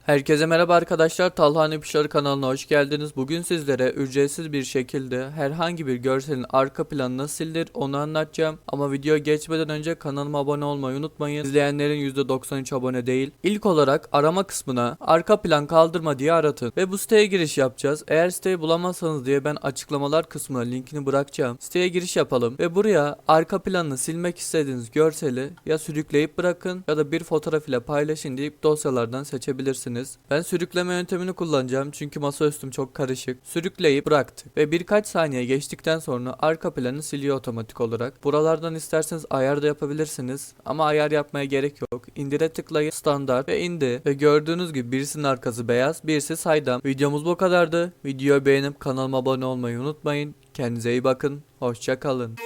Herkese merhaba arkadaşlar, Talha kanalına hoş geldiniz. Bugün sizlere ücretsiz bir şekilde herhangi bir görselin arka planı nasıl silinir onu anlatacağım. Ama video geçmeden önce kanalıma abone olmayı unutmayın. İzleyenlerin %93 abone değil. İlk olarak arama kısmına arka plan kaldırma diye aratın ve bu siteye giriş yapacağız. Eğer siteyi bulamazsanız diye ben açıklamalar kısmına linkini bırakacağım. Siteye giriş yapalım ve buraya arka planını silmek istediğiniz görseli ya sürükleyip bırakın ya da bir fotoğraf ile paylaşın deyip dosyalardan seçebilirsiniz. Ben sürükleme yöntemini kullanacağım çünkü masaüstüm çok karışık. Sürükleyip bıraktık ve birkaç saniye geçtikten sonra arka planı siliyor otomatik olarak. Buralardan isterseniz ayar da yapabilirsiniz ama ayar yapmaya gerek yok. İndire tıklayın, standart ve indi ve gördüğünüz gibi birisinin arkası beyaz, birisi saydam. Videomuz bu kadardı. Videoyu beğenip kanalıma abone olmayı unutmayın. Kendinize iyi bakın. Hoşça kalın.